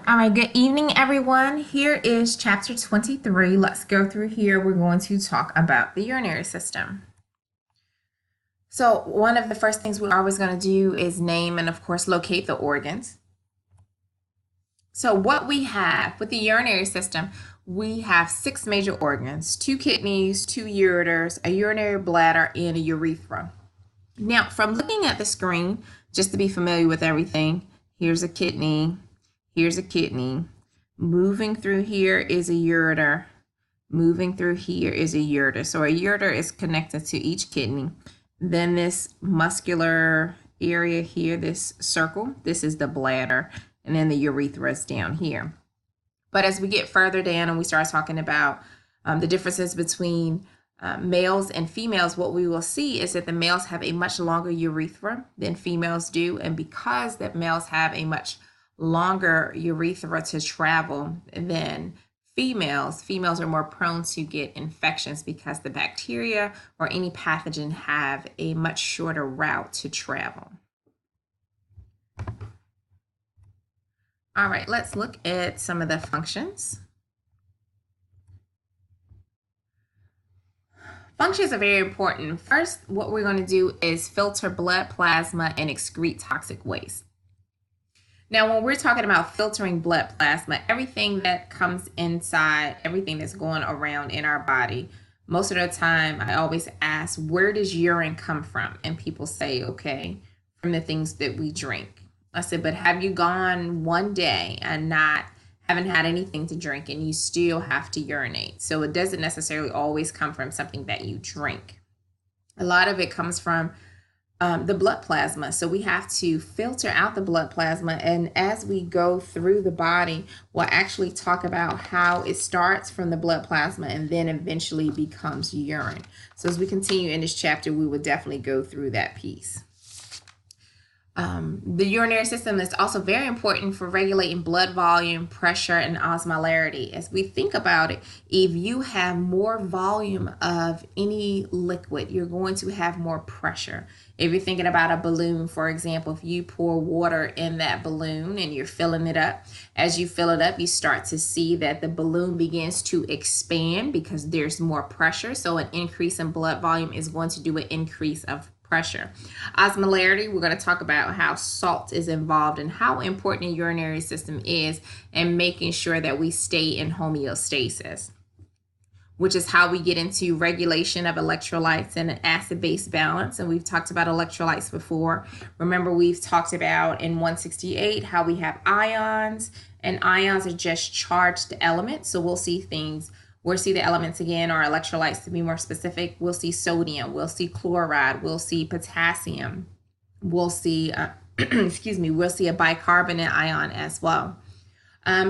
All right, good evening, everyone. Here is chapter 23. Let's go through here. We're going to talk about the urinary system. So, one of the first things we're always going to do is name and, of course, locate the organs. So, what we have with the urinary system, we have 6 major organs: 2 kidneys, 2 ureters, a urinary bladder, and a urethra. Now, from looking at the screen, just to be familiar with everything, here's a kidney. Here's a kidney. Moving through here is a ureter. Moving through here is a ureter. So a ureter is connected to each kidney. Then this muscular area here, this circle, this is the bladder. And then the urethra is down here. But as we get further down and we start talking about the differences between males and females, what we will see is that the males have a much longer urethra than females do. And because that males have a much longer urethra to travel than females are more prone to get infections because the bacteria or any pathogen have a much shorter route to travel. All right, let's look at some of the functions. Functions are very important. First, what we're going to do is filter blood plasma and excrete toxic waste. Now, when we're talking about filtering blood plasma, everything that comes inside, everything that's going around in our body, most of the time I always ask, where does urine come from? And people say, okay, from the things that we drink. I said, but have you gone one day and haven't had anything to drink and you still have to urinate? So it doesn't necessarily always come from something that you drink. A lot of it comes from the blood plasma. So we have to filter out the blood plasma. And as we go through the body, we'll actually talk about how it starts from the blood plasma and then eventually becomes urine. So as we continue in this chapter, we will definitely go through that piece. The urinary system is also very important for regulating blood volume, pressure, and osmolarity. As we think about it, if you have more volume of any liquid, you're going to have more pressure. If you're thinking about a balloon, for example, if you pour water in that balloon and you're filling it up, as you fill it up, you start to see that the balloon begins to expand because there's more pressure. So an increase in blood volume is going to do an increase of pressure. Osmolarity, we're going to talk about how salt is involved and how important the urinary system is and making sure that we stay in homeostasis, which is how we get into regulation of electrolytes and an acid-base balance. And we've talked about electrolytes before. Remember, we've talked about in 168 how we have ions, and ions are just charged elements. So we'll see the elements again, or electrolytes to be more specific. We'll see sodium, we'll see chloride, we'll see potassium, we'll see, we'll see a bicarbonate ion as well.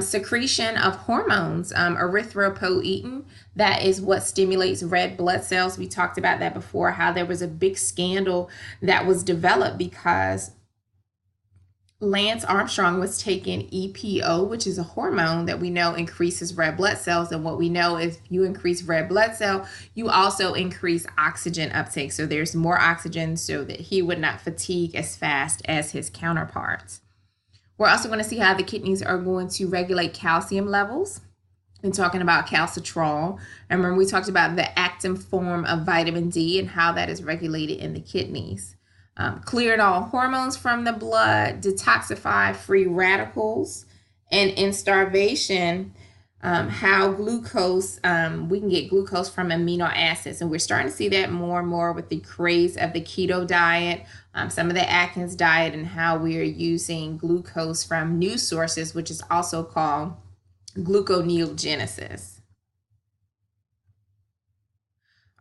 Secretion of hormones, erythropoietin, that is what stimulates red blood cells. We talked about that before, how there was a big scandal that was developed because Lance Armstrong was taking EPO, which is a hormone that we know increases red blood cells. And what we know is if you increase red blood cell, you also increase oxygen uptake. So there's more oxygen so that he would not fatigue as fast as his counterparts. We're also going to see how the kidneys are going to regulate calcium levels and talking about calcitrol. And remember, we talked about the active form of vitamin D and how that is regulated in the kidneys. Cleared all hormones from the blood, detoxify free radicals, and in starvation, how glucose, we can get glucose from amino acids. And we're starting to see that more and more with the craze of the keto diet, some of the Atkins diet, and how we are using glucose from new sources, which is also called gluconeogenesis.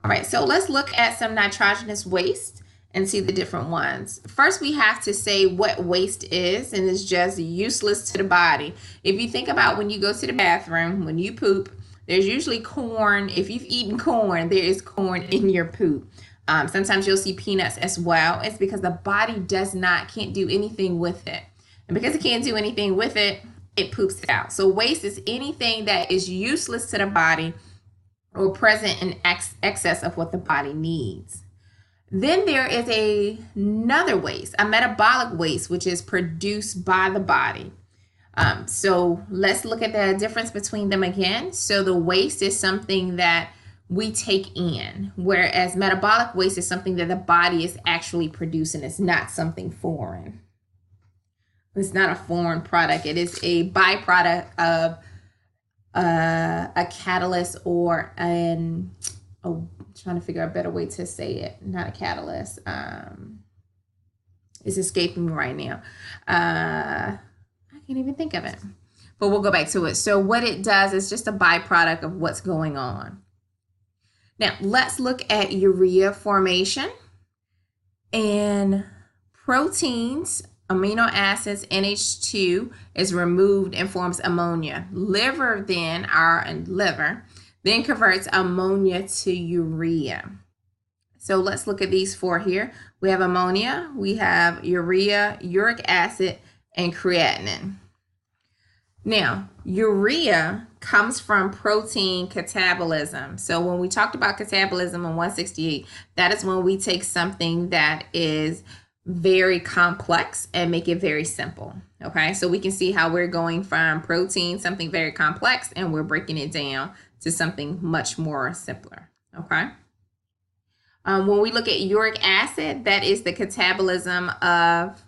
All right, so let's look at some nitrogenous waste and see the different ones. First, we have to say what waste is, and it's just useless to the body. If you think about when you go to the bathroom, when you poop, there's usually corn. If you've eaten corn, there is corn in your poop. Sometimes you'll see peanuts as well. It's because the body can't do anything with it. And because it can't do anything with it, it poops it out. So waste is anything that is useless to the body or present in excess of what the body needs. Then there is another waste, a metabolic waste, which is produced by the body. So let's look at the difference between them again. So the waste is something that we take in, whereas metabolic waste is something that the body is actually producing. It's not something foreign. It's not a foreign product. It is a byproduct of a catalyst or an, oh, I'm trying to figure out a better way to say it. Not a catalyst. It's escaping me right now. I can't even think of it, but we'll go back to it. So what it does is just a byproduct of what's going on. Now let's look at urea formation. And proteins, amino acids, NH2 is removed and forms ammonia. Liver then converts ammonia to urea. So let's look at these four here. We have ammonia, we have urea, uric acid, and creatinine. Now, urea comes from protein catabolism. So when we talked about catabolism in 168, that is when we take something that is very complex and make it very simple. Okay, so we can see how we're going from protein, something very complex, and we're breaking it down to something much more simpler. Okay. When we look at uric acid, that is the catabolism of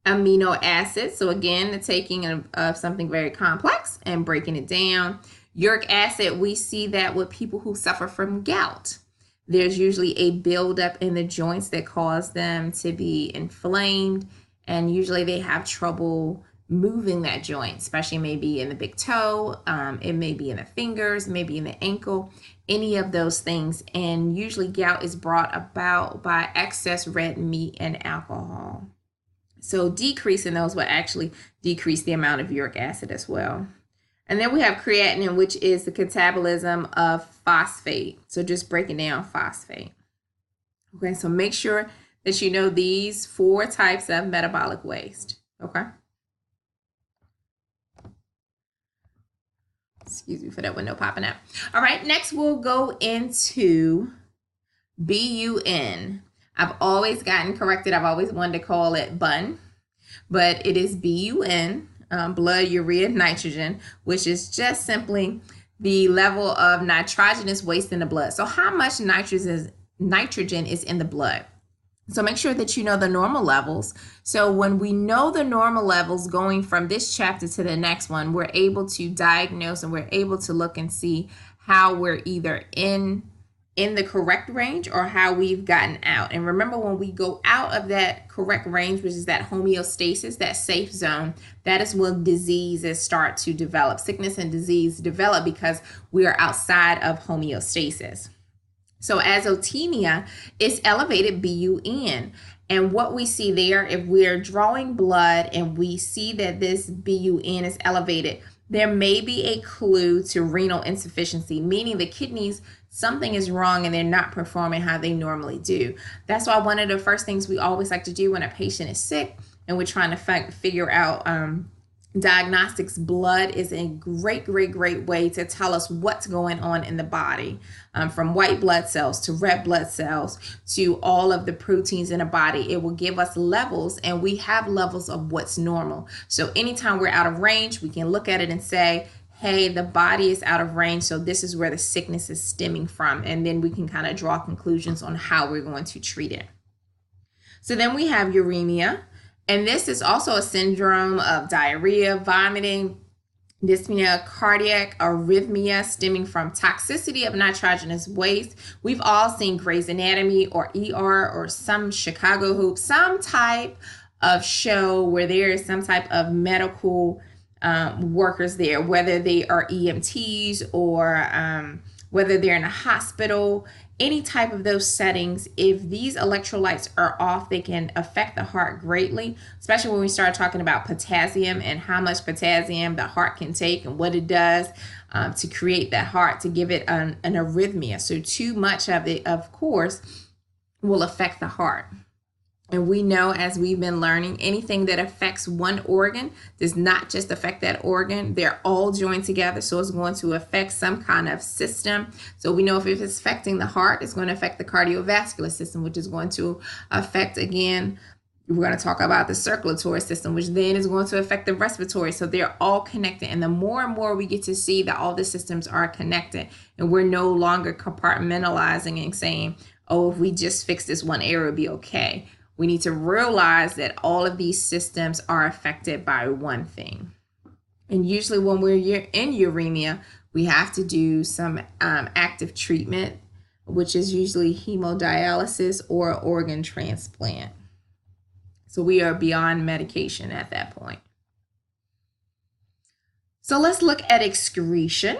amino acids. So again, the taking of something very complex and breaking it down. Uric acid, we see that with people who suffer from gout. There's usually a buildup in the joints that cause them to be inflamed, and usually they have trouble moving that joint, especially maybe in the big toe, it may be in the fingers, maybe in the ankle, any of those things. And usually gout is brought about by excess red meat and alcohol. So decreasing those will actually decrease the amount of uric acid as well. And then we have creatinine, which is the catabolism of phosphate. So just breaking down phosphate. Okay, so make sure that you know these four types of metabolic waste. Okay. Excuse me for that window popping out. All right, next we'll go into BUN. I've always gotten corrected. I've always wanted to call it BUN, but it is BUN, blood urea nitrogen, which is just simply the level of nitrogenous waste in the blood. So how much nitrogen is in the blood? So make sure that you know the normal levels. So when we know the normal levels going from this chapter to the next one, we're able to diagnose and we're able to look and see how we're either in the correct range or how we've gotten out. And remember, when we go out of that correct range, which is that homeostasis, that safe zone, that is when diseases start to develop. Sickness and disease develop because we are outside of homeostasis. So azotemia is elevated BUN. And what we see there, if we're drawing blood and we see that this BUN is elevated, there may be a clue to renal insufficiency, meaning the kidneys, something is wrong and they're not performing how they normally do. That's why one of the first things we always like to do when a patient is sick and we're trying to figure out diagnostics, blood is a great way to tell us what's going on in the body, from white blood cells to red blood cells to all of the proteins in the body. It will give us levels, and we have levels of what's normal. So anytime we're out of range, we can look at it and say, hey, the body is out of range, so this is where the sickness is stemming from. And then we can kind of draw conclusions on how we're going to treat it. So then we have uremia. And this is also a syndrome of diarrhea, vomiting, dyspnea, cardiac arrhythmia stemming from toxicity of nitrogenous waste. We've all seen Grey's Anatomy or ER or some Chicago Hoop, some type of show where there is some type of medical workers there, whether they are EMTs or whether they're in a hospital, any type of those settings. If these electrolytes are off, they can affect the heart greatly, especially when we start talking about potassium and how much potassium the heart can take and what it does to create that heart, to give it an arrhythmia. So too much of it, of course, will affect the heart. And we know, as we've been learning, anything that affects one organ does not just affect that organ. They're all joined together, so it's going to affect some kind of system. So we know if it's affecting the heart, it's going to affect the cardiovascular system, which is going to affect, again, We're going to talk about the circulatory system, which then is going to affect the respiratory. So they're all connected. And the more and more we get to see that all the systems are connected, and we're no longer compartmentalizing and saying, oh, if we just fix this one area, it'll be okay. We need to realize that all of these systems are affected by one thing. And usually when we're in uremia, we have to do some active treatment, which is usually hemodialysis or organ transplant. So we are beyond medication at that point. So let's look at excretion.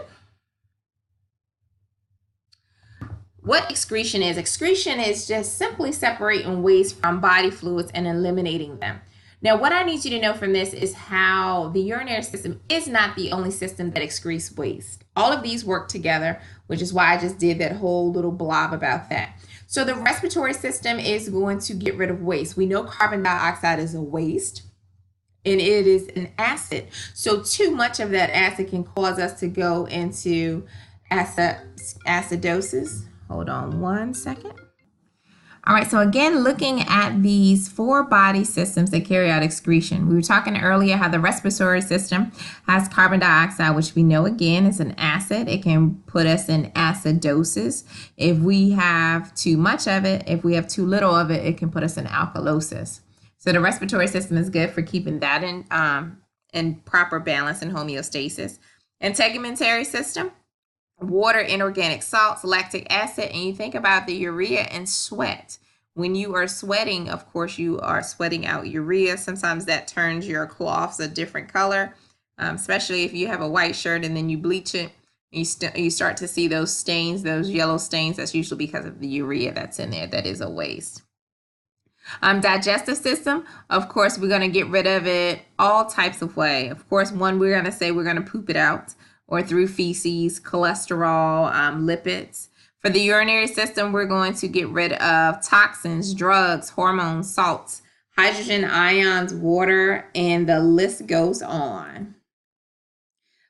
What excretion is just simply separating waste from body fluids and eliminating them. Now, what I need you to know from this is how the urinary system is not the only system that excretes waste. All of these work together, which is why I just did that whole little blob about that. So the respiratory system is going to get rid of waste. We know carbon dioxide is a waste, and it is an acid. So too much of that acid can cause us to go into acidosis. Hold on one second. All right, so again, looking at these 4 body systems that carry out excretion. We were talking earlier how the respiratory system has carbon dioxide, which we know again is an acid. It can put us in acidosis. If we have too much of it, if we have too little of it, it can put us in alkalosis. So the respiratory system is good for keeping that in proper balance and homeostasis. Integumentary system, water, inorganic salts, lactic acid, and you think about the urea and sweat. When you are sweating, of course, you are sweating out urea. Sometimes that turns your cloths a different color, especially if you have a white shirt and then you bleach it. You start to see those stains, those yellow stains. That's usually because of the urea that's in there. That is a waste. Digestive system, of course, we're going to get rid of it all types of way. Of course, one, we're going to say we're going to poop it out, or through feces, cholesterol, lipids. For the urinary system, we're going to get rid of toxins, drugs, hormones, salts, hydrogen ions, water, and the list goes on.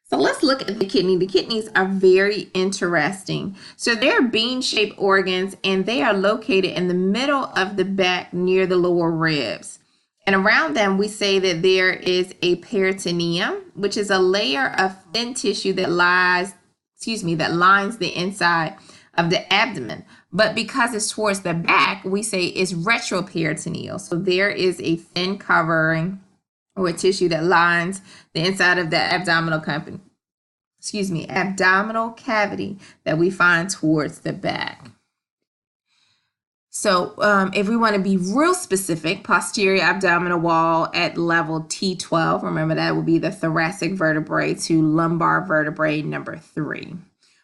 So let's look at the kidney. The kidneys are very interesting. So they're bean-shaped organs, and they are located in the middle of the back near the lower ribs. And around them, we say that there is a peritoneum, which is a layer of thin tissue that lines the inside of the abdomen. But because it's towards the back, we say it's retroperitoneal. So there is a thin covering or a tissue that lines the inside of the abdominal cavity that we find towards the back. So if we want to be real specific, posterior abdominal wall at level T12, remember that will be the thoracic vertebrae to lumbar vertebrae number 3.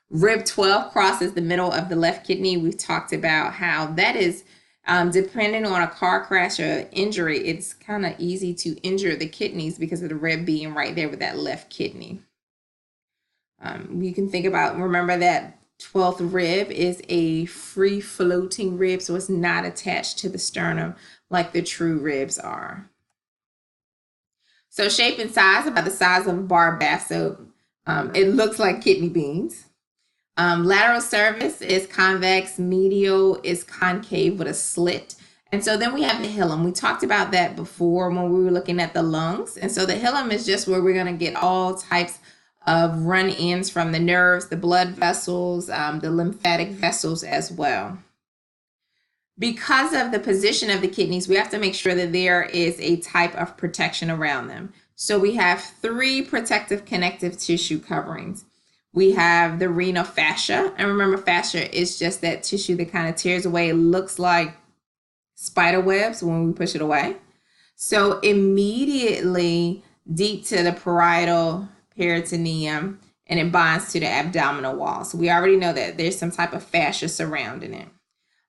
Rib 12 crosses the middle of the left kidney. We've talked about how that is, depending on a car crash or injury, it's kind of easy to injure the kidneys because of the rib being right there with that left kidney. You can remember that 12th rib is a free floating rib, so it's not attached to the sternum like the true ribs are. So shape and size, about the size of a bar bath soap. It looks like kidney beans. Lateral surface is convex, medial is concave with a slit. And so then we have the hilum. We talked about that before when we were looking at the lungs. And so the hilum is just where we're going to get all types of run-ins from the nerves, the blood vessels, the lymphatic vessels as well. Because of the position of the kidneys, we have to make sure that there is a type of protection around them. So we have 3 protective connective tissue coverings. We have the renal fascia, and remember, fascia is just that tissue that kind of tears away. It looks like spider webs when we push it away. So immediately deep to the parietal peritoneum, and it binds to the abdominal wall. So we already know that there's some type of fascia surrounding it.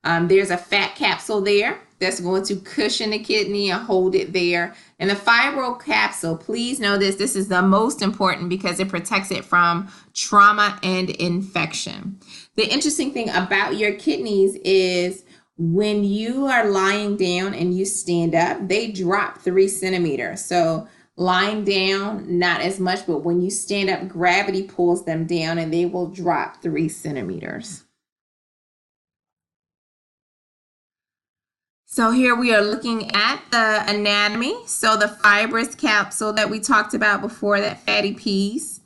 There's a fat capsule there that's going to cushion the kidney and hold it there. And the fibro capsule, please know this is the most important because it protects it from trauma and infection. The interesting thing about your kidneys is when you are lying down and you stand up, they drop 3 centimeters. So lying down, not as much, but when you stand up, gravity pulls them down and they will drop 3 centimeters. So here we are looking at the anatomy. So the fibrous capsule that we talked about before, that fatty piece.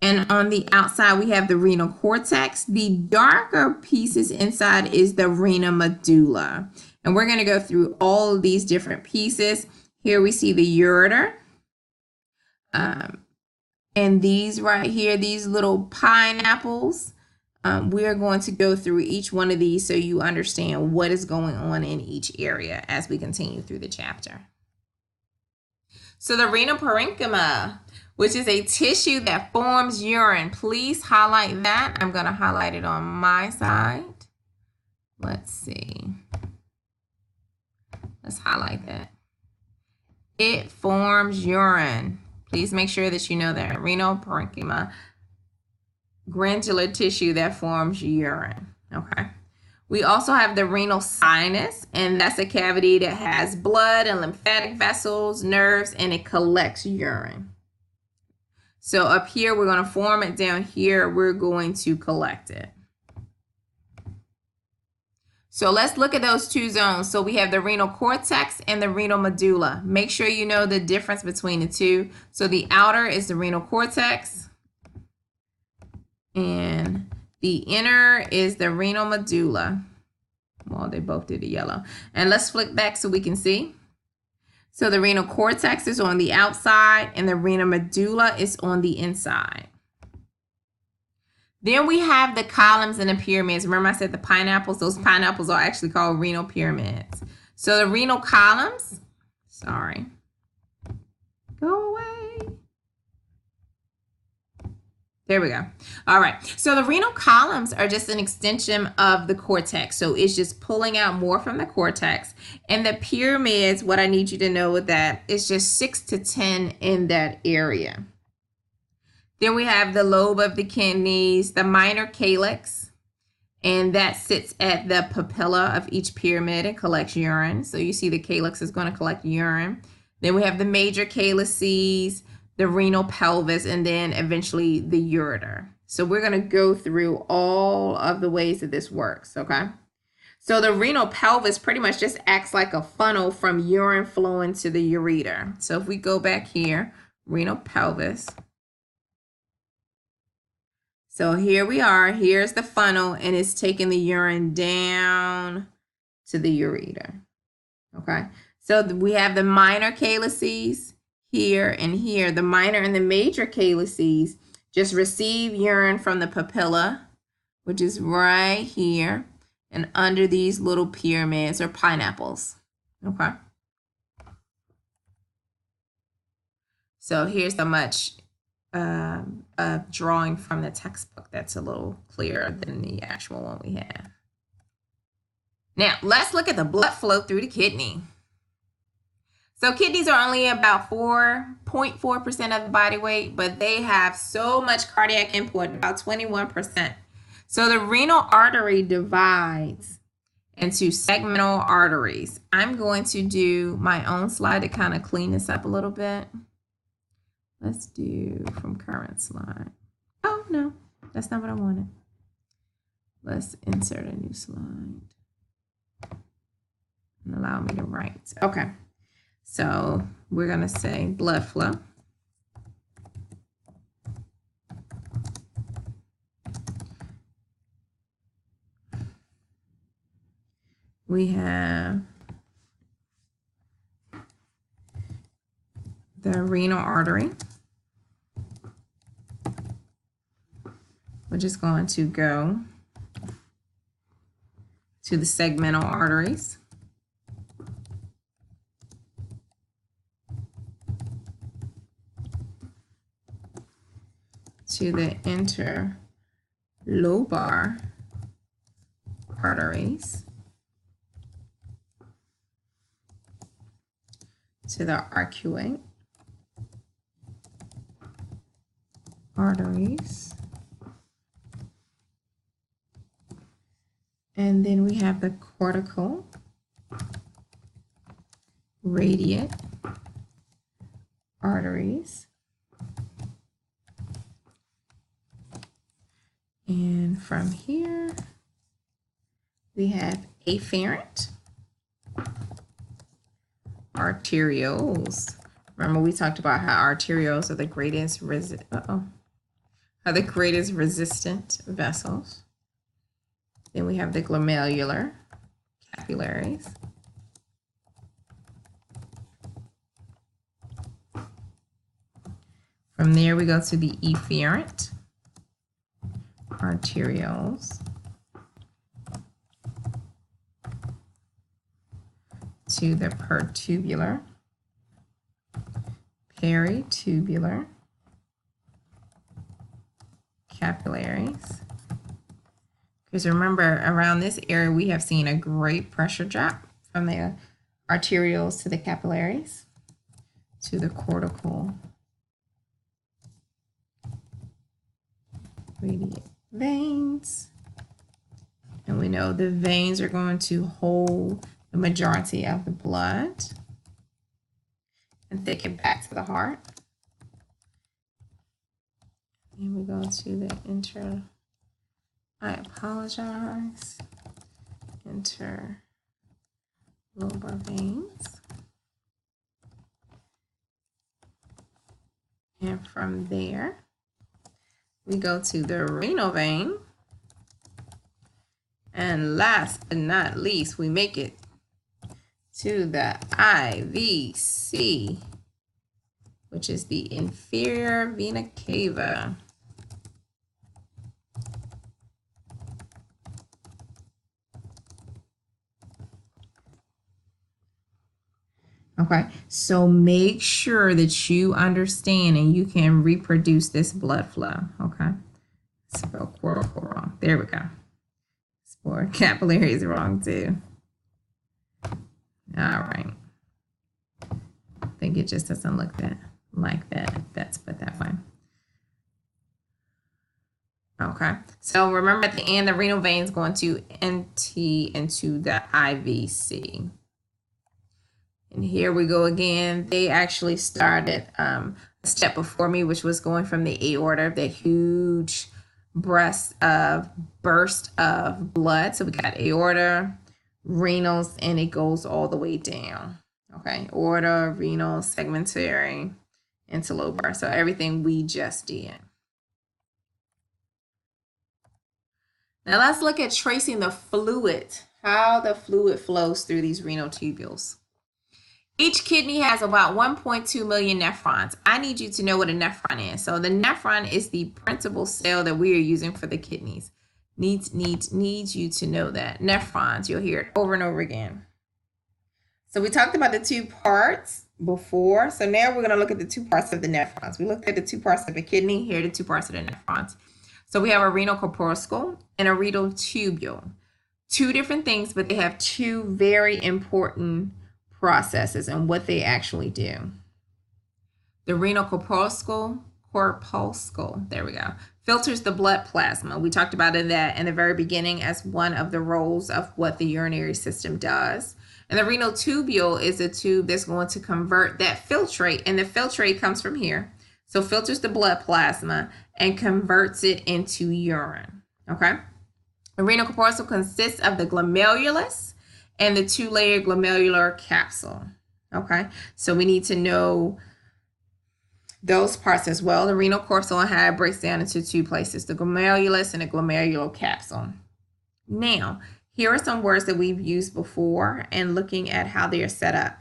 And on the outside, we have the renal cortex. The darker pieces inside is the renal medulla. And we're going to go through all of these different pieces. Here we see the ureter. And these right here, these little pineapples, we're going to go through each one of these so you understand what is going on in each area as we continue through the chapter. So the renal parenchyma, which is a tissue that forms urine. Please highlight that. I'm going to highlight it on my side. Let's see. Let's highlight that. It forms urine. Please make sure that you know that. Renal parenchyma, granular tissue that forms urine. Okay. We also have the renal sinus, and that's a cavity that has blood and lymphatic vessels, nerves, and it collects urine. So up here, we're going to form it. Down here, we're going to collect it. So let's look at those two zones. So we have the renal cortex and the renal medulla. Make sure you know the difference between the two. So the outer is the renal cortex, and the inner is the renal medulla. Well, they both did the yellow. And let's flick back so we can see. So the renal cortex is on the outside and the renal medulla is on the inside. Then we have the columns and the pyramids. Remember I said the pineapples? Those pineapples are actually called renal pyramids. So the renal columns, go away. There we go. All right. So the renal columns are just an extension of the cortex. So it's just pulling out more from the cortex. And the pyramids, what I need you to know with that is just 6 to 10 in that area. Then we have the lobe of the kidneys, the minor calyx, and that sits at the papilla of each pyramid and collects urine. So you see the calyx is going to collect urine. Then we have the major calyces, the renal pelvis, and then eventually the ureter. So we're going to go through all of the ways that this works, okay? So the renal pelvis pretty much just acts like a funnel from urine flowing to the ureter. So if we go back here, renal pelvis. So here we are, here's the funnel, and it's taking the urine down to the ureter, okay? So we have the minor calyces here and here. The minor and the major calyces just receive urine from the papilla, which is right here, and under these little pyramids or pineapples, okay? So here's the much drawing from the textbook that's a little clearer than the actual one we have. Now, let's look at the blood flow through the kidney. So kidneys are only about 4.4% of the body weight, but they have so much cardiac input, about 21%. So the renal artery divides into segmental arteries. I'm going to do my own slide to kind of clean this up a little bit. Let's do from current slide. Oh, no, that's not what I wanted. Let's insert a new slide and allow me to write. Okay, so we're going to say blood flow. We have the renal artery, which is going to go to the segmental arteries, to the interlobar arteries, to the arcuate arteries, and then we have the cortical radiate arteries, and from here we have afferent arterioles. Remember, we talked about how arterioles are the greatest resistant vessels. Then we have the glomerular capillaries. From there, we go to the efferent arterioles, to the peritubular, peritubular capillaries. Because remember, around this area, we have seen a great pressure drop from the arterioles to the capillaries, to the cortical radiate veins. And we know the veins are going to hold the majority of the blood and take it back to the heart. And we go to the interlobar veins. And from there, we go to the renal vein. And last but not least, we make it to the IVC, which is the inferior vena cava. Okay, so make sure that you understand and you can reproduce this blood flow. Okay, spell cortical wrong. There we go. Spell capillary is wrong too. All right. I think it just doesn't look like that. That's put that way. Okay, so remember at the end, the renal vein is going to empty into the IVC. And here we go again. They actually started a step before me, which was going from the aorta, the huge burst of blood. So we got aorta, renals, and it goes all the way down. Okay, aorta, renal, segmentary, interlobar. So everything we just did. Now let's look at tracing the fluid, how the fluid flows through these renal tubules. Each kidney has about 1.2 million nephrons. I need you to know what a nephron is. So the nephron is the principal cell that we are using for the kidneys. Needs you to know that. Nephrons, you'll hear it over and over again. So we talked about the two parts before. So now we're going to look at the two parts of the nephrons. We looked at the two parts of the kidney. Here are the two parts of the nephrons. So we have a renal corpuscle and a renal tubule. Two different things, but they have two very important processes and what they actually do. The renal corpuscle, there we go, filters the blood plasma. We talked about that in the very beginning as one of the roles of what the urinary system does. And the renal tubule is a tube that's going to convert that filtrate, and the filtrate comes from here. So filters the blood plasma and converts it into urine. Okay. The renal corpuscle consists of the glomerulus and the two-layer glomerular capsule. Okay, so we need to know those parts as well. The renal corpuscle and how it breaks down into two places, the glomerulus and the glomerular capsule. Now, here are some words that we've used before and looking at how they are set up.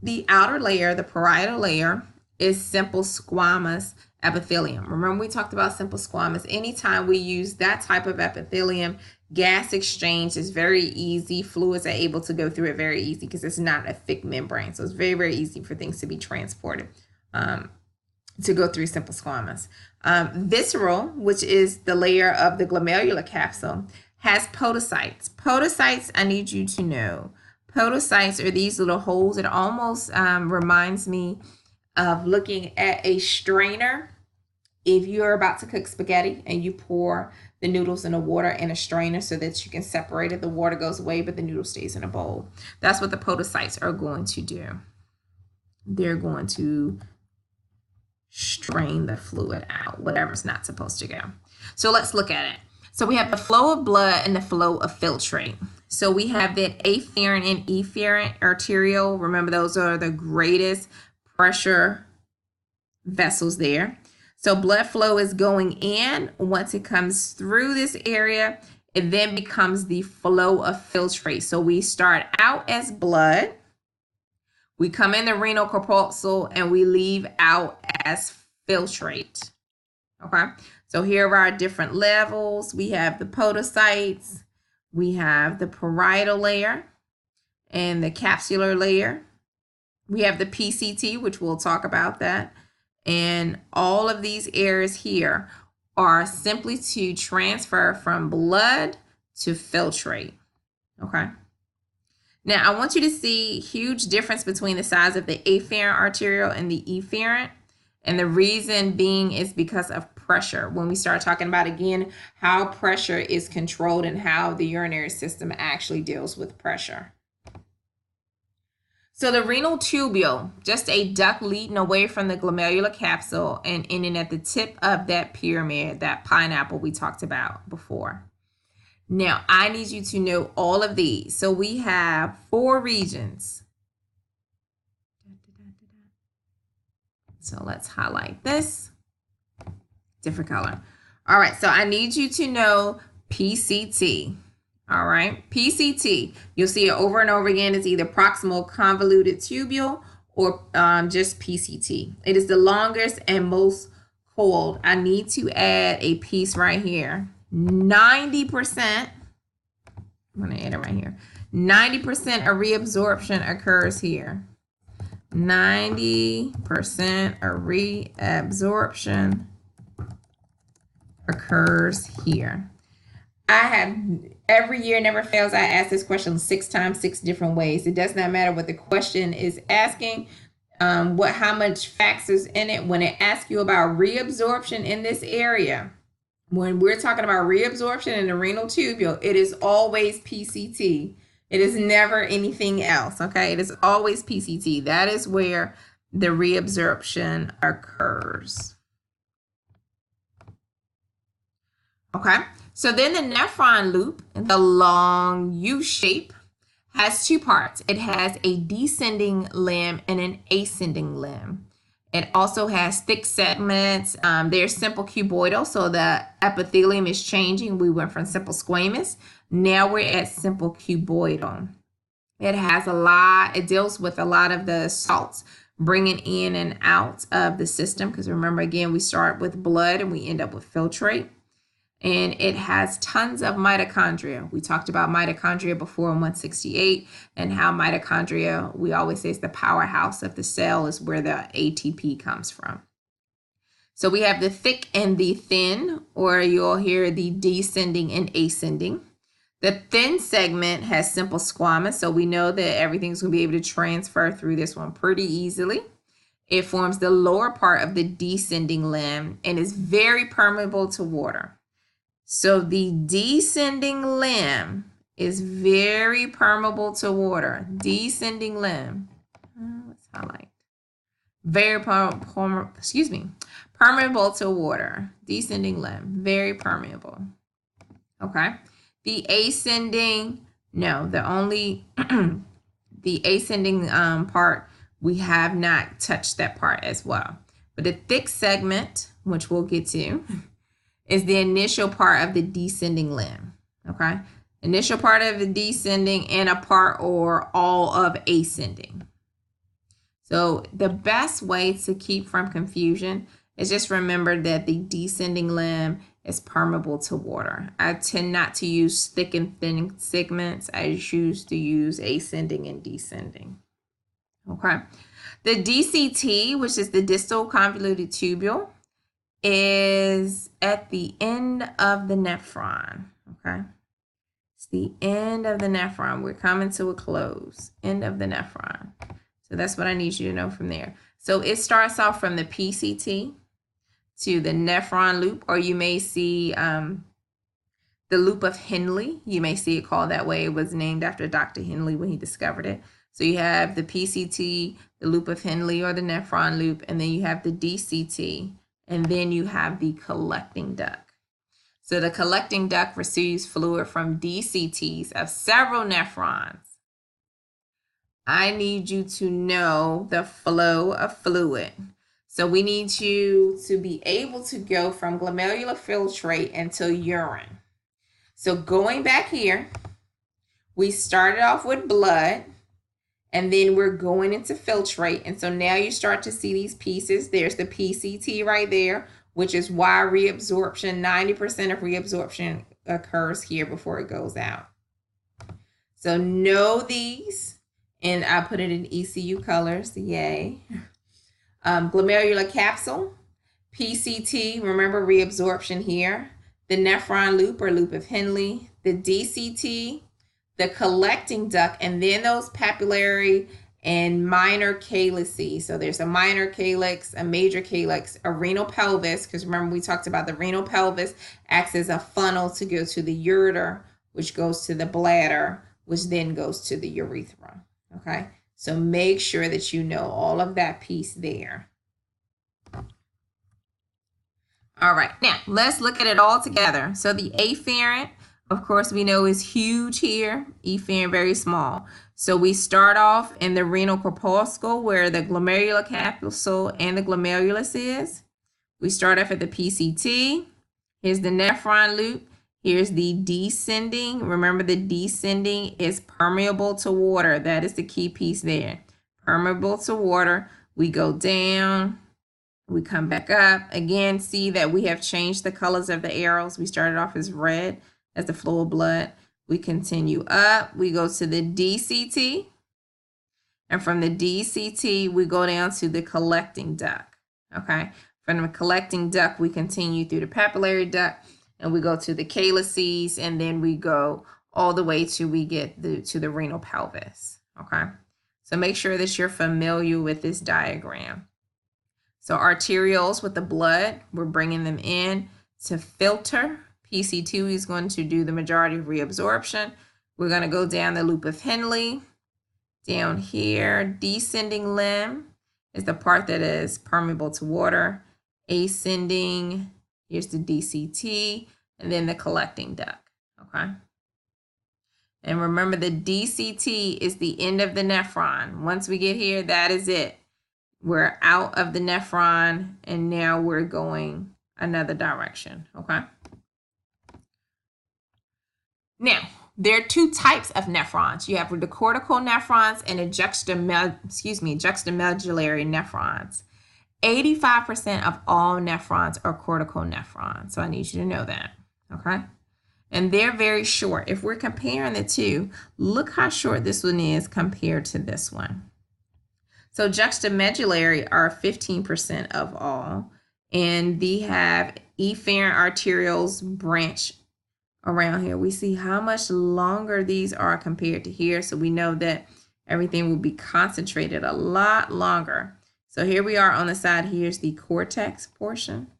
The outer layer, the parietal layer, is simple squamous epithelium. Remember we talked about simple squamous. Anytime we use that type of epithelium, gas exchange is very easy. Fluids are able to go through it very easy because it's not a thick membrane. So it's very, very easy for things to be transported to go through simple squamous. Visceral, which is the layer of the glomerular capsule, has podocytes. Podocytes, I need you to know, podocytes are these little holes. It almost reminds me of looking at a strainer. If you're about to cook spaghetti and you pour the noodles in the water in a strainer so that you can separate it, the water goes away, but the noodle stays in a bowl. That's what the podocytes are going to do. They're going to strain the fluid out, whatever's not supposed to go. So let's look at it. So we have the flow of blood and the flow of filtrate. So we have that afferent and efferent arteriole. Remember, those are the greatest pressure vessels there. So blood flow is going in. Once it comes through this area, it then becomes the flow of filtrate. So we start out as blood, we come in the renal corpuscle, and we leave out as filtrate. Okay, so here are our different levels. We have the podocytes, we have the parietal layer and the capsular layer. We have the PCT, which we'll talk about that. And all of these areas here are simply to transfer from blood to filtrate. Okay. Now I want you to see huge difference between the size of the afferent arteriole and the efferent. And the reason being is because of pressure. When we start talking about, again, how pressure is controlled and how the urinary system actually deals with pressure. So the renal tubule, just a duct leading away from the glomerular capsule and ending at the tip of that pyramid, that pineapple we talked about before. Now, I need you to know all of these. So we have 4 regions. So let's highlight this. Different color. All right, so I need you to know PCT. All right, PCT, you'll see it over and over again. It's either proximal convoluted tubule or just PCT. It is the longest and most coiled. I need to add a piece right here. 90%, I'm gonna add it right here. 90% of reabsorption occurs here. 90% of reabsorption occurs here. I have every year, never fails, I ask this question 6 times, 6 different ways. It does not matter what the question is asking, how much factors in it. When it asks you about reabsorption in this area, when we're talking about reabsorption in the renal tubule, it is always PCT. It is never anything else, okay? It is always PCT. That is where the reabsorption occurs. Okay, so then the nephron loop, the long U shape, has 2 parts. It has a descending limb and an ascending limb. It also has thick segments. They're simple cuboidal, so the epithelium is changing. We went from simple squamous. Now we're at simple cuboidal. It has it deals with a lot of the salts bringing in and out of the system, because remember, again, we start with blood and we end up with filtrate. And it has tons of mitochondria. We talked about mitochondria before in 168, and how mitochondria, we always say, is the powerhouse of the cell, is where the ATP comes from. So we have the thick and the thin, or you'll hear the descending and ascending. The thin segment has simple squamous, so we know that everything's going to be able to transfer through this one pretty easily. It forms the lower part of the descending limb and is very permeable to water. So the descending limb is very permeable to water. Descending limb, let's highlight. Very permeable to water. Descending limb, very permeable. Okay. The ascending, no, the ascending part, we have not touched that part as well. But the thick segment, which we'll get to, is the initial part of the descending limb. Okay, initial part of the descending and a part or all of ascending. So the best way to keep from confusion is just remember that the descending limb is permeable to water. I tend not to use thick and thin segments. I choose to use ascending and descending. Okay, the DCT, which is the distal convoluted tubule, is at the end of the nephron. Okay, it's the end of the nephron. We're coming to a close. End of the nephron. So that's what I need you to know from there. So it starts off from the PCT to the nephron loop, or you may see the loop of Henle. You may see it called that way. It was named after Dr. Henle when he discovered it. So you have the PCT, the loop of Henle, or the nephron loop, and then you have the DCT. And then you have the collecting duct. So the collecting duct receives fluid from DCTs of several nephrons. I need you to know the flow of fluid. So we need you to be able to go from glomerular filtrate until urine. So going back here, we started off with blood, and then we're going into filtrate. And so now you start to see these pieces. There's the PCT right there, which is why reabsorption, 90% of reabsorption occurs here before it goes out. So know these, and I put it in ECU colors, yay. Glomerular capsule, PCT, remember reabsorption here, the nephron loop or loop of Henle, the DCT, the collecting duct, and then those papillary and minor calyces. So there's a minor calyx, a major calyx, a renal pelvis, because remember we talked about the renal pelvis acts as a funnel to go to the ureter, which goes to the bladder, which then goes to the urethra. Okay, so make sure that you know all of that piece there. All right, now let's look at it all together. So the afferent, of course, we know is huge here, efferent very small. So we start off in the renal corpuscle where the glomerular capsule and the glomerulus is. We start off at the PCT. Here's the nephron loop. Here's the descending. Remember, the descending is permeable to water. That is the key piece there. Permeable to water. We go down. We come back up. Again, see that we have changed the colors of the arrows. We started off as red as the flow of blood. We continue up. We go to the DCT. And from the DCT, we go down to the collecting duct. Okay. From the collecting duct, we continue through the papillary duct. And we go to the calyces, and then we go all the way to we get to the renal pelvis. Okay, so make sure that you're familiar with this diagram. So arterioles with the blood, we're bringing them in to filter. PC2 is going to do the majority of reabsorption. We're going to go down the loop of Henle. Down here, descending limb is the part that is permeable to water. Ascending, here's the DCT, and then the collecting duct, okay? And remember, the DCT is the end of the nephron. Once we get here, that is it. We're out of the nephron, and now we're going another direction, okay? Now, there are two types of nephrons. You have the cortical nephrons and juxtamedullary nephrons. 85% of all nephrons are cortical nephrons. So I need you to know that, okay? And they're very short. If we're comparing the two, look how short this one is compared to this one. So juxtamedullary are 15% of all, and they have efferent arterioles branch around here. We see how much longer these are compared to here, so we know that everything will be concentrated a lot longer. So here we are on the side. Here's the cortex portion.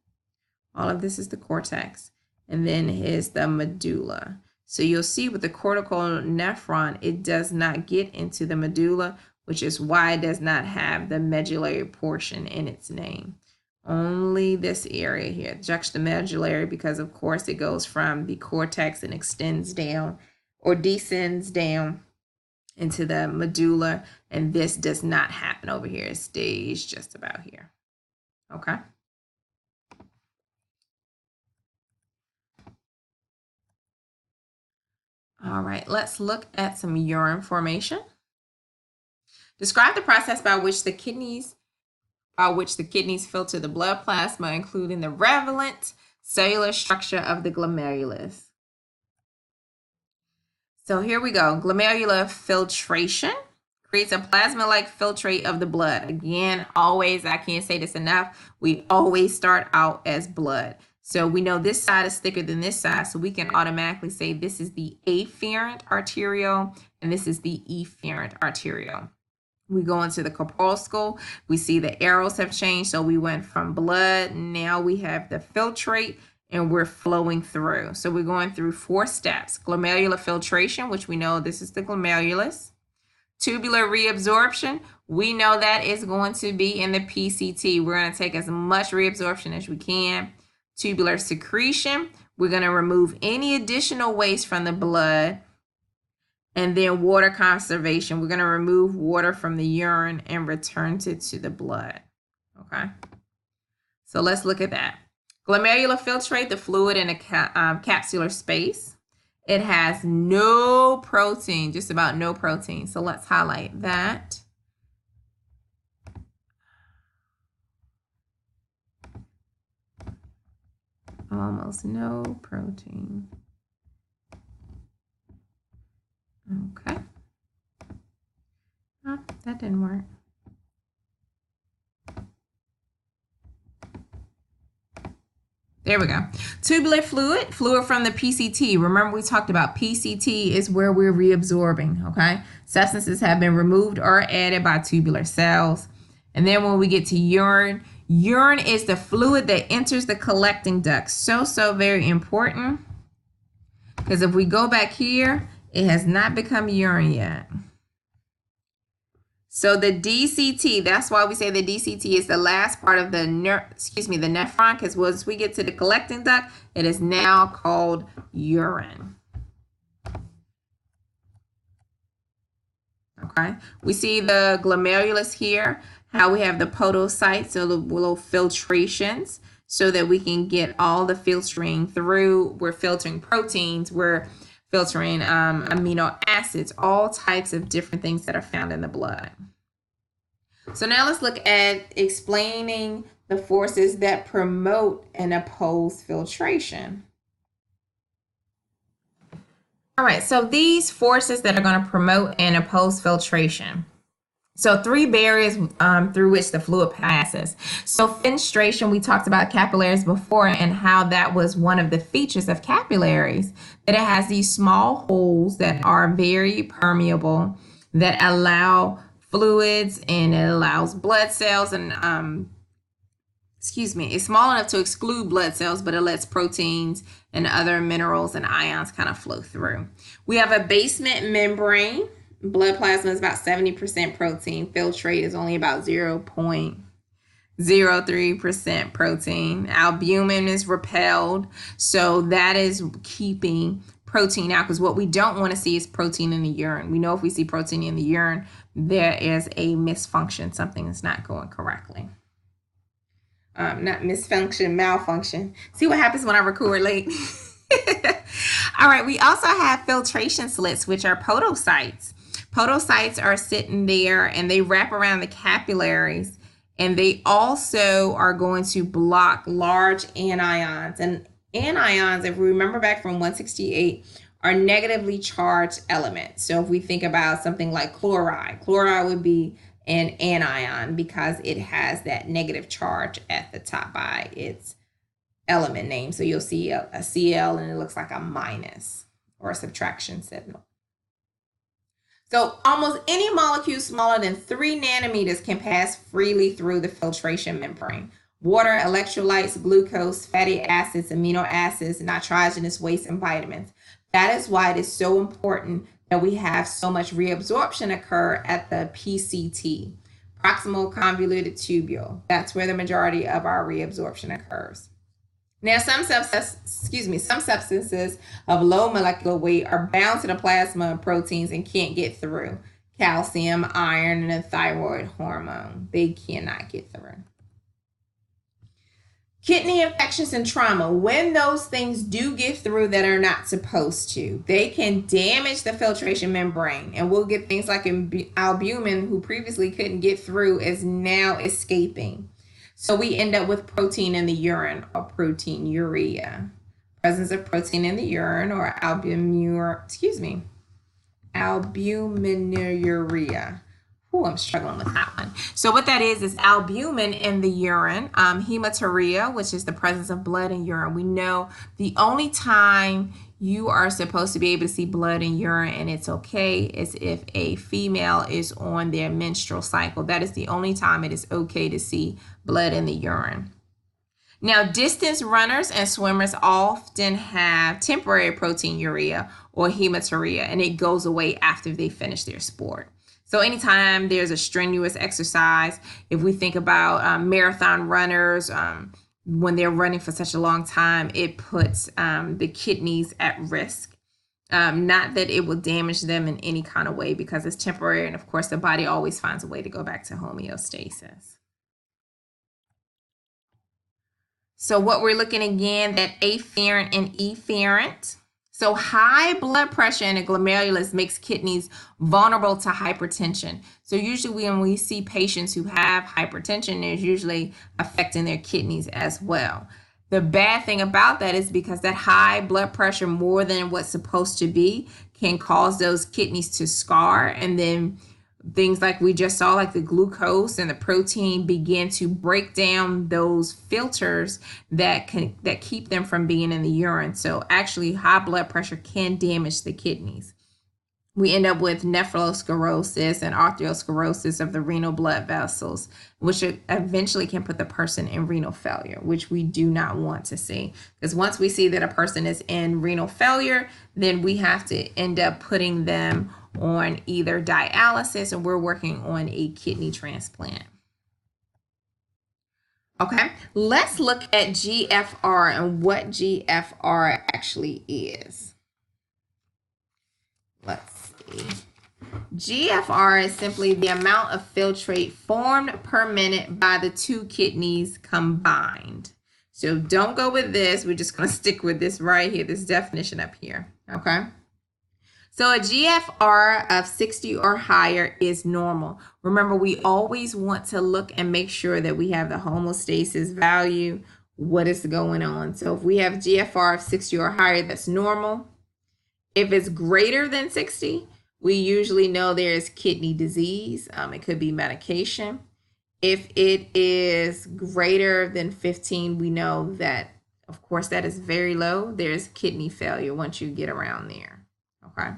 All of this is the cortex. And then here's the medulla. So you'll see with the cortical nephron, it does not get into the medulla, which is why it does not have the medullary portion in its name. Only this area here, juxtamedullary, because of course it goes from the cortex and extends down or descends down into the medulla, and this does not happen over here. It stays just about here. Okay. All right, let's look at some urine formation. Describe the process by which the kidneys filter the blood plasma, including the relevant cellular structure of the glomerulus. So here we go. Glomerular filtration creates a plasma-like filtrate of the blood. Again, always, I can't say this enough, we always start out as blood. So we know this side is thicker than this side, so we can automatically say this is the afferent arteriole and this is the efferent arteriole. We go into the corpuscle, we see the arrows have changed, so we went from blood, now we have the filtrate, and we're flowing through. So we're going through 4 steps. Glomerular filtration, which we know this is the glomerulus. Tubular reabsorption, we know that is going to be in the PCT. We're going to take as much reabsorption as we can. Tubular secretion, We're going to remove any additional waste from the blood. And then water conservation. We're going to remove water from the urine and return it to the blood. Okay. So let's look at that. Glomerular filtrate, the fluid in a capsular space. It has no protein, just about no protein. So let's highlight that. Almost no protein. Okay. Oh, that didn't work. There we go. Tubular fluid from the PCT. Remember we talked about PCT is where we're reabsorbing, okay? Substances have been removed or added by tubular cells. And then when we get to urine, urine is the fluid that enters the collecting duct. So very important. Because if we go back here, it has not become urine yet. So the DCT, that's why we say the DCT is the last part of the nephron, because once we get to the collecting duct, it is now called urine. Okay, we see the glomerulus here, how we have the podocytes, so the little filtrations, so that we can get all the filtering through. We're filtering proteins, we're filtering amino acids, all types of different things that are found in the blood. So now let's look at explaining the forces that promote and oppose filtration. All right, so these forces that are going to promote and oppose filtration. So 3 barriers through which the fluid passes. So fenestration, we talked about capillaries before and how that was one of the features of capillaries, that it has these small holes that are very permeable, that allow fluids, and it allows blood cells and it's small enough to exclude blood cells, but it lets proteins and other minerals and ions kind of flow through. We have a basement membrane. Blood plasma is about 70% protein. Filtrate is only about 0.03% protein. Albumin is repelled, so that is keeping protein out, because what we don't want to see is protein in the urine. We know if we see protein in the urine, there is a misfunction. Something is not going correctly. Not misfunction, malfunction. See what happens when I record late? All right, we also have filtration slits, which are podocytes. Podocytes are sitting there and they wrap around the capillaries, and they also are going to block large anions. And anions, if we remember back from 168, are negatively charged elements. So if we think about something like chloride, chloride would be an anion because it has that negative charge at the top by its element name. So you'll see a Cl and it looks like a minus or a subtraction signal. So almost any molecule smaller than 3 nanometers can pass freely through the filtration membrane. Water, electrolytes, glucose, fatty acids, amino acids, nitrogenous waste, and vitamins. That is why it is so important that we have so much reabsorption occur at the PCT, proximal convoluted tubule. That's where the majority of our reabsorption occurs. Now, some substances of low molecular weight are bound to the plasma of proteins and can't get through. Calcium, iron, and the thyroid hormone. They cannot get through. Kidney infections and trauma. When those things do get through that are not supposed to, they can damage the filtration membrane. And we'll get things like albumin, who previously couldn't get through, is now escaping. So we end up with protein in the urine, or proteinuria. Presence of protein in the urine, or albuminuria. Oh, I'm struggling with that one. So what that is albumin in the urine, hematuria, which is the presence of blood in urine. We know the only time you are supposed to be able to see blood in urine and it's okay is if a female is on their menstrual cycle. That is the only time it is okay to see blood in the urine. Now, distance runners and swimmers often have temporary proteinuria or hematuria, and it goes away after they finish their sport. So anytime there's a strenuous exercise, if we think about marathon runners, when they're running for such a long time, it puts the kidneys at risk. Not that it will damage them in any kind of way because it's temporary. And of course, the body always finds a way to go back to homeostasis. So what we're looking again, that afferent and efferent. So high blood pressure in a glomerulus makes kidneys vulnerable to hypertension. So usually when we see patients who have hypertension, there's usually affecting their kidneys as well. The bad thing about that is because that high blood pressure, more than what's supposed to be, can cause those kidneys to scar, and then things like we just saw, like the glucose and the protein, begin to break down those filters that keep them from being in the urine. So actually high blood pressure can damage the kidneys. We end up with nephrosclerosis and arteriosclerosis of the renal blood vessels, which eventually can put the person in renal failure, which we do not want to see. Because once we see that a person is in renal failure, then we have to end up putting them on either dialysis, or we're working on a kidney transplant. Okay, let's look at GFR and what GFR actually is. Let's see. GFR is simply the amount of filtrate formed per minute by the two kidneys combined. So don't go with this. We're just going to stick with this right here, this definition up here. Okay. So a GFR of 60 or higher is normal. Remember, we always want to look and make sure that we have the homeostasis value, what is going on. So if we have GFR of 60 or higher, that's normal. If it's greater than 60, we usually know there is kidney disease. It could be medication. If it is greater than 15, we know that, of course, that is very low. There's kidney failure once you get around there. Okay.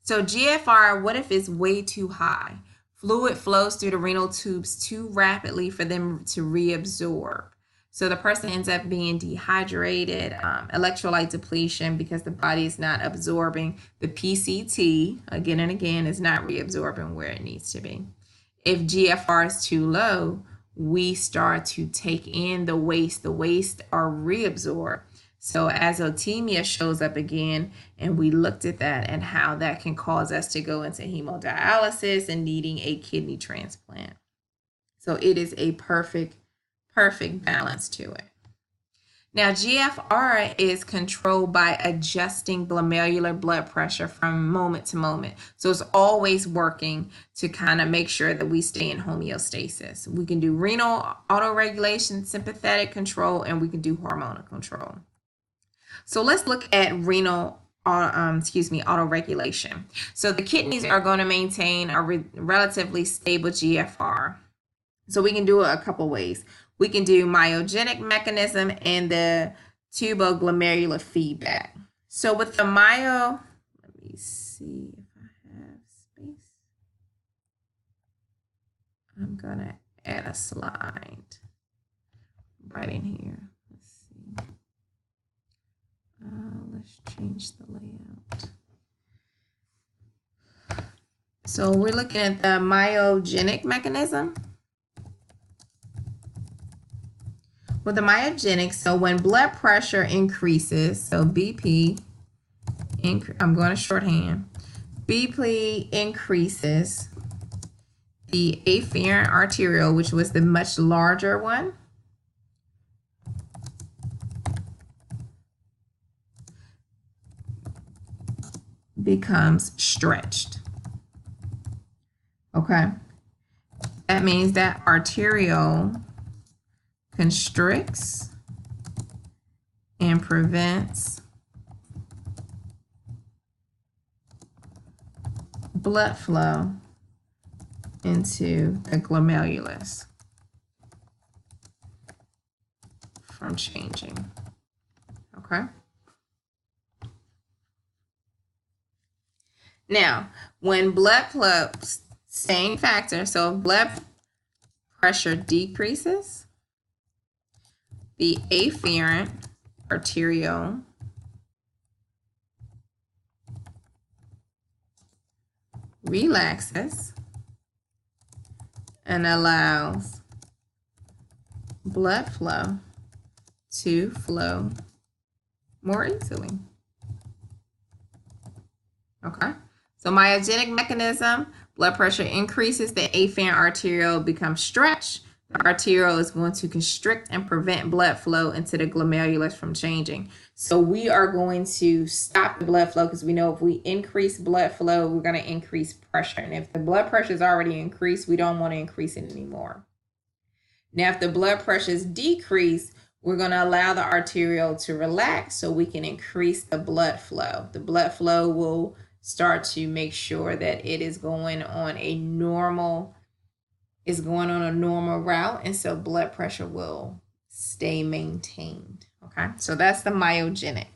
So GFR, what if it's way too high? Fluid flows through the renal tubes too rapidly for them to reabsorb. So the person ends up being dehydrated, electrolyte depletion, because the body is not absorbing the PCT again and again, is not reabsorbing where it needs to be. If GFR is too low, we start to take in the waste. The waste are reabsorbed. So azotemia shows up again, and we looked at that and how that can cause us to go into hemodialysis and needing a kidney transplant. So it is a perfect balance to it. Now, GFR is controlled by adjusting glomerular blood pressure from moment to moment. So it's always working to kind of make sure that we stay in homeostasis. We can do renal autoregulation, sympathetic control, and we can do hormonal control. So let's look at renal autoregulation. So the kidneys are going to maintain a relatively stable GFR. So we can do it a couple ways. We can do myogenic mechanism and the tuboglomerular feedback. So with the let me see if I have space. I'm going to add a slide right in here. Let's see. Let's change the layout. So we're looking at the myogenic mechanism. With the myogenic, so when blood pressure increases, so BP, I'm going to shorthand, BP increases, the afferent arteriole, which was the much larger one, becomes stretched. Okay, that means that arteriole constricts and prevents blood flow into the glomerulus from changing. Okay. Now, when blood flow, same factor, so blood pressure decreases, the afferent arteriole relaxes and allows blood flow to flow more easily. Okay, so myogenic mechanism, blood pressure increases, the afferent arteriole becomes stretched. The arteriole is going to constrict and prevent blood flow into the glomerulus from changing. So we are going to stop the blood flow because we know if we increase blood flow, we're going to increase pressure. And if the blood pressure is already increased, we don't want to increase it anymore. Now, if the blood pressure is decreased, we're going to allow the arteriole to relax so we can increase the blood flow. The blood flow will start to make sure that it is going on a normal route, and so blood pressure will stay maintained. Okay, so that's the myogenic.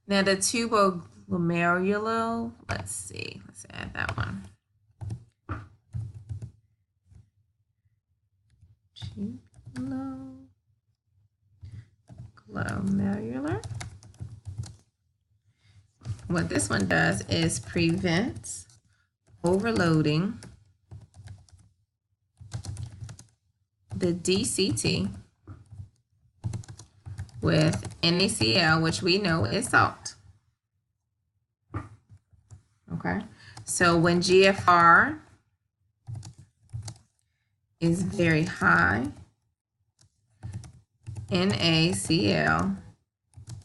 Now the tuboglomerular, let's add that one. Tuboglomerular. What this one does is prevents overloading the DCT with NaCl, which we know is salt. Okay, so when GFR is very high, NaCl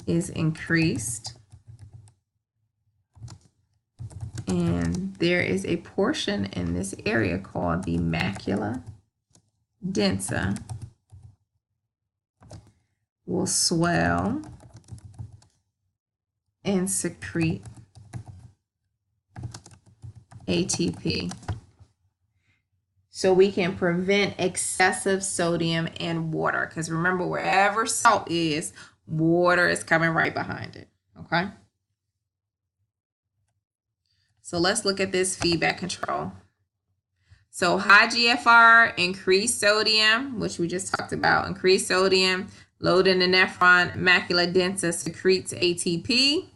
is increased, and there is a portion in this area called the macula densa will swell and secrete ATP. So we can prevent excessive sodium in water, because remember, wherever salt is, water is coming right behind it. Okay, so let's look at this feedback control. So high GFR, increased sodium, which we just talked about, increased sodium, load in the nephron, macula densa secretes ATP.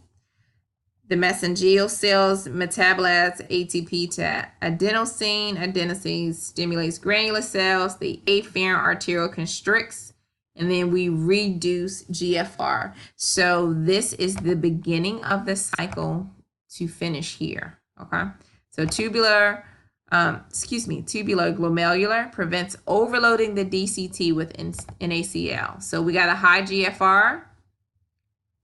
The mesangial cells metabolize ATP to adenosine. Adenosine stimulates granular cells. The afferent arteriole constricts, and then we reduce GFR. So this is the beginning of the cycle to finish here. Okay, so tubular glomerular prevents overloading the DCT with NaCl. So we got a high GFR,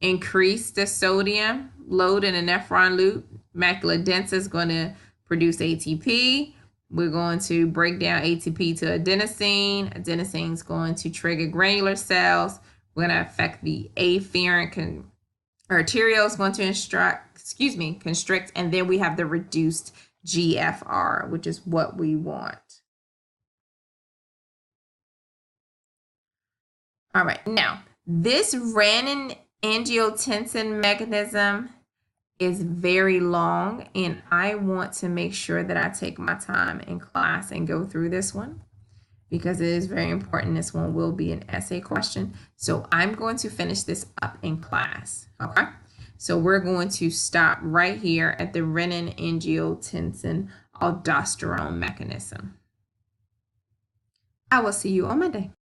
increase the sodium load in the nephron loop. Macula densa is going to produce ATP. We're going to break down ATP to adenosine. Adenosine is going to trigger granular cells. We're going to affect the afferent arteriole is going to constrict, and then we have the reduced GFR, which is what we want. All right, now this renin-angiotensin mechanism is very long, and I want to make sure that I take my time in class and go through this one because it is very important. This one will be an essay question. So I'm going to finish this up in class, okay? So we're going to stop right here at the renin-angiotensin aldosterone mechanism. I will see you on Monday.